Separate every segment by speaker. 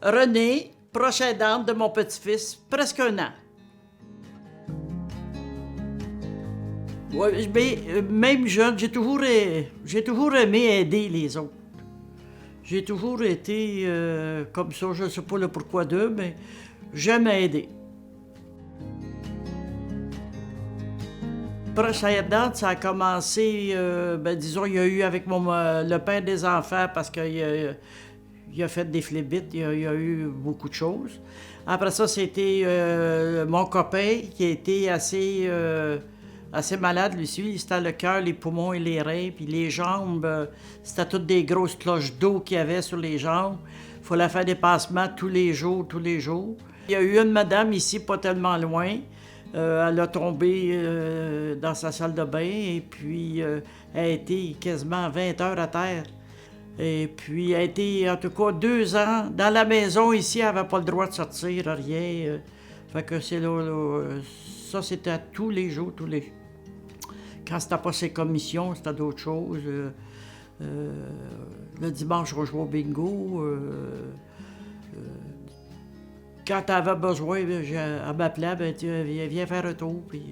Speaker 1: Renée, proche aidante de mon petit-fils, presque 1 an. Ouais, mais même jeune, j'ai toujours aimé aider les autres. J'ai toujours été comme ça, je ne sais pas le pourquoi d'eux, mais j'aime aider. Proche aidante, ça a commencé, disons, il y a eu avec le père des enfants parce qu'il a fait des flibites, il y a eu beaucoup de choses. Après ça, c'était mon copain qui a été assez malade, lui aussi. C'était le cœur, les poumons et les reins, puis les jambes, c'était toutes des grosses cloches d'eau qu'il y avait sur les jambes. Il fallait faire des passements tous les jours. Il y a eu une madame ici, pas tellement loin. Elle a tombé dans sa salle de bain et puis elle a été quasiment 20 heures à terre. Et puis elle a été, en tout cas, 2 ans dans la maison ici, elle n'avait pas le droit de sortir, rien. Fait que c'est là, ça c'était tous les jours. Quand c'était pas ses commissions, c'était d'autres choses. Le dimanche, je jouais au bingo. Quand elle avait besoin, elle m'appelait, viens faire un tour. Puis,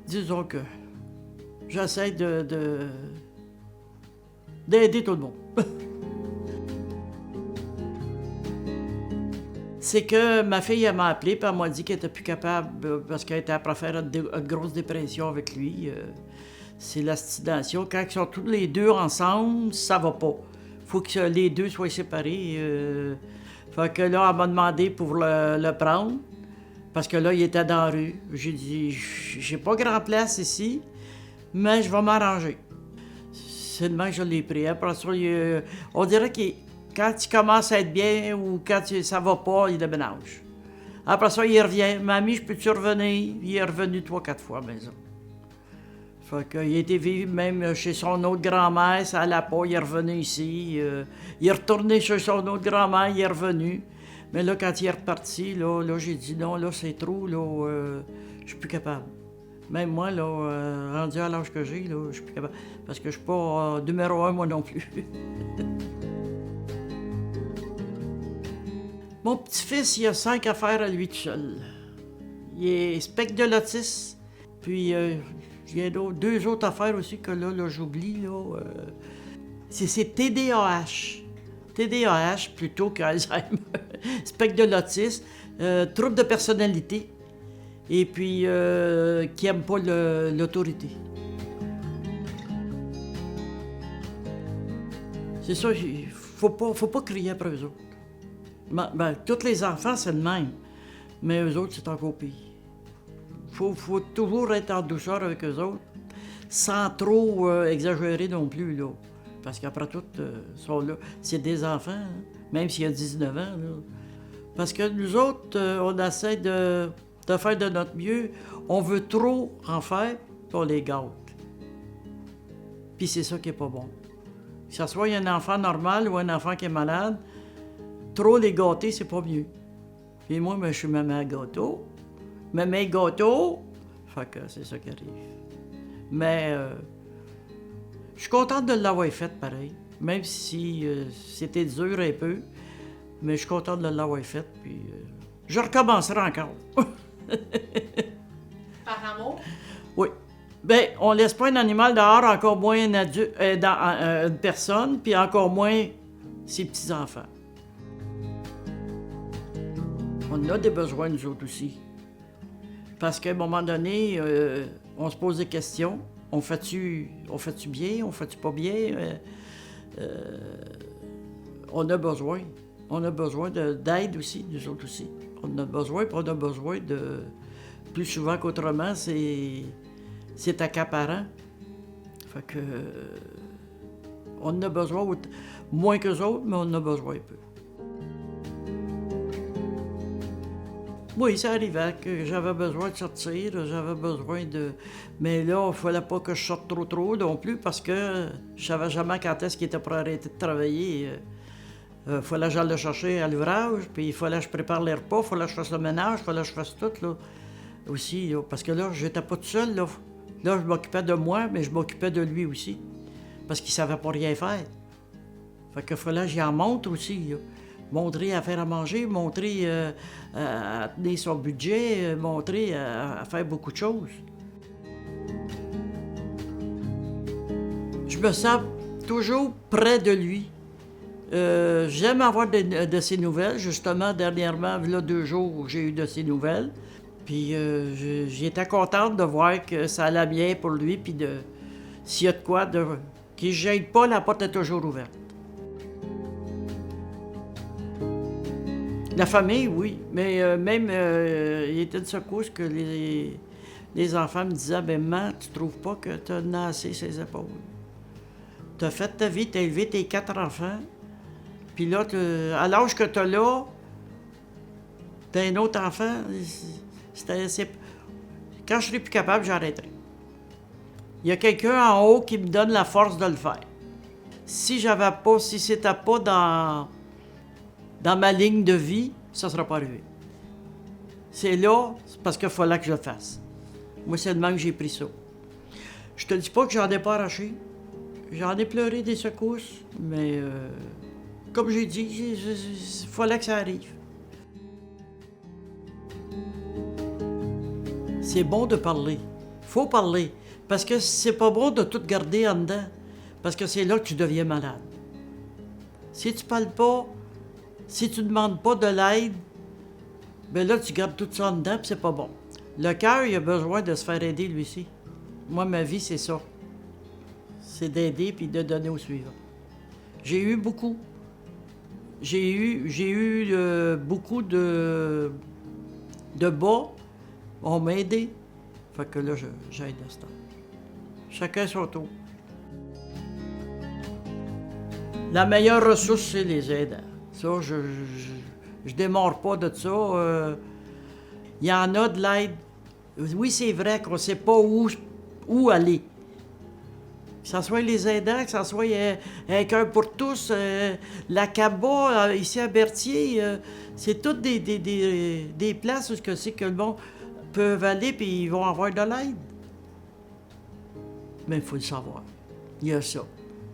Speaker 1: disons que j'essaie d'aider tout le monde. C'est que ma fille, elle m'a appelé, puis elle m'a dit qu'elle était plus capable, parce qu'elle était après faire une grosse dépression avec lui. C'est l'astination. Quand ils sont tous les deux ensemble, ça va pas. Faut que les deux soient séparés. Fait que là, elle m'a demandé pour le prendre, parce que là, il était dans la rue. J'ai dit, j'ai pas grand place ici, mais je vais m'arranger. C'est demain que je l'ai pris. Après ça, on dirait que quand il commence à être bien ou quand ça va pas, il déménage. Après ça, il revient. Mamie, je peux-tu revenir? Il est revenu 3-4 fois à la maison. Fait qu'il a été vivre même chez son autre grand-mère, ça allait pas, il est revenu ici. Il est retourné chez son autre grand-mère, il est revenu. Mais là, quand il est reparti, là j'ai dit non, là, c'est trop, là, je suis plus capable. Même moi, là, rendu à l'âge que j'ai, là, je suis plus capable. Parce que je suis pas numéro 1, moi non plus. Mon petit-fils, il a 5 affaires à lui tout seul. Il est spectre de l'autisme, puis il y a 2 autres affaires aussi que là j'oublie. C'est TDAH. TDAH plutôt qu'Alzheimer. Spectre de l'autisme, trouble de personnalité, et puis qui n'aime pas l'autorité. C'est ça, faut pas crier après eux autres. Tous les enfants, c'est le même, mais eux autres, c'est encore pire. Faut toujours être en douceur avec eux autres, sans trop exagérer non plus, là. Parce qu'après tout, sont là. C'est des enfants, hein, même s'il y a 19 ans, là. Parce que nous autres, on essaie de faire de notre mieux. On veut trop en faire, puis on les gâte. Puis c'est ça qui est pas bon. Que ce soit un enfant normal ou un enfant qui est malade, trop les gâter, c'est pas mieux. Puis moi, je suis maman gâteau. Maman gâteau, fait que c'est ça qui arrive. Mais je suis contente de l'avoir faite pareil, même si c'était dur un peu, mais je suis contente de l'avoir faite, puis je recommencerai encore.
Speaker 2: Par amour?
Speaker 1: Oui. Bien, on laisse pas un animal dehors, encore moins une personne, puis encore moins ses petits-enfants. On a des besoins, nous autres aussi. Parce qu'à un moment donné, on se pose des questions. On fait-tu bien? On fait-tu pas bien? On a besoin. On a besoin d'aide aussi, nous autres aussi. On a besoin, puis on a besoin de... Plus souvent qu'autrement, c'est accaparant. Fait que... on en a besoin, moins qu'eux autres, mais on en a besoin un peu. Oui, ça arrivait que j'avais besoin de sortir, j'avais besoin de... Mais là, il ne fallait pas que je sorte trop non plus parce que je savais jamais quand est-ce qu'il était pour arrêter de travailler. Il fallait que j'aille le chercher à l'ouvrage, puis il fallait que je prépare les repas, il fallait que je fasse le ménage, il fallait que je fasse tout, là, aussi. Là, parce que là, j'étais pas tout seul, là. Là, je m'occupais de moi, mais je m'occupais de lui aussi. Parce qu'il savait pas rien faire. Fait qu'il fallait que j'y en montre aussi, là. Montrer à faire à manger, montrer à tenir son budget, montrer à faire beaucoup de choses. Je me sens toujours près de lui. J'aime avoir de ses nouvelles. Justement, dernièrement, il y a 2 jours, j'ai eu de ses nouvelles. Puis j'étais contente de voir que ça allait bien pour lui, puis s'il y a de quoi, qu'il ne gêne pas, la porte est toujours ouverte. La famille, oui, mais même, il était de secousse que les enfants me disaient, « Ben, maman, tu trouves pas que tu as assez ses épaules? Tu as fait ta vie, tu as élevé tes 4 enfants, puis là, à l'âge que tu as là, tu as un autre enfant, quand je serai plus capable, j'arrêterai. Il y a quelqu'un en haut qui me donne la force de le faire. Si c'était pas dans ma ligne de vie, ça ne sera pas arrivé. C'est là, c'est parce qu'il fallait que je le fasse. Moi, c'est le même que j'ai pris ça. Je te dis pas que j'en ai pas arraché. J'en ai pleuré des secousses, mais comme j'ai dit, il fallait que ça arrive. C'est bon de parler. Faut parler. Parce que c'est pas bon de tout garder en dedans. Parce que c'est là que tu deviens malade. Si tu parles pas, si tu demandes pas de l'aide, ben là, tu gardes tout ça en dedans, puis c'est pas bon. Le cœur, il a besoin de se faire aider, lui aussi. Moi, ma vie, c'est ça. C'est d'aider puis de donner au suivant. J'ai eu beaucoup. J'ai eu beaucoup de bas. On m'a aidé. Fait que là, j'aide à ce temps. Chacun son tour. La meilleure ressource, c'est les aidants. Ça, je démarre pas de ça. Il y en a de l'aide. Oui, c'est vrai qu'on ne sait pas où aller. Que ce soit les aidants, que ce soit un cœur pour tous, la CABA, ici à Berthier, c'est toutes des places où c'est que le monde peut aller et ils vont avoir de l'aide. Mais il faut le savoir. Il y a ça.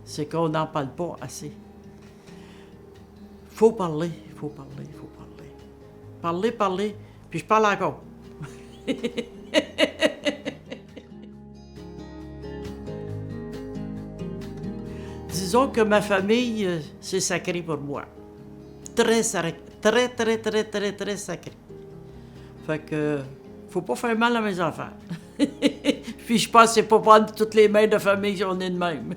Speaker 1: C'est qu'on n'en parle pas assez. Il faut parler, il faut parler, il faut parler. Parler, parler, puis je parle encore. Disons que ma famille, c'est sacré pour moi. Très sacré. Très, très, très, très, très sacré. Fait que, faut pas faire mal à mes enfants. Puis je pense que c'est pas prendre toutes les mères de famille si on est de même.